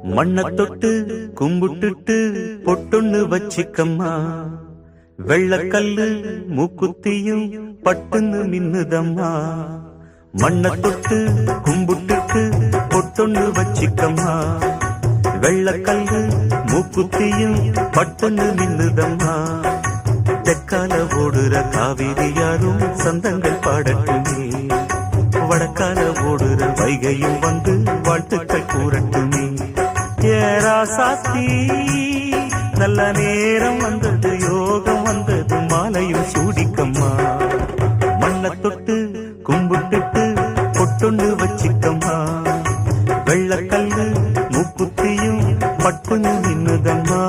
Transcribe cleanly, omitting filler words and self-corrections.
மண்ண தொட்டு கும்பிட்டுட்டு பொட்டொன்னு வச்சிக்கம்மா, வெள்ளக்கல்லு மூக்குத்தியும் பட்டுன்னு மின்னுதம்மா. மண்ண தொட்டு கும்பிட்டுட்டு பொட்டொன்னு வச்சிக்கம்மா, வெள்ளக்கல்லு மூக்குத்தியும் பட்டுன்னு மின்னுதம்மா. தெற்கால ஓடுற காவிரி யாரும் சந்தங்கள் பாடட்டுமே, வடக்கால ஓடுற வைகையும் வந்து வாழ்த்துக்கள் கூறட்டுமே. ஏராசாத்தி நல்ல நேரம் வந்தது, யோகம் வந்தது, மாலையும் சூடிக்கம்மா. மண்ண தொட்டு கும்பிட்டுட்டு பொட்டொன்னு வச்சிக்கம்மா, வெள்ளக்கல்லு மூக்குத்தியும் பட்டுன்னு நின்னுதம்மா.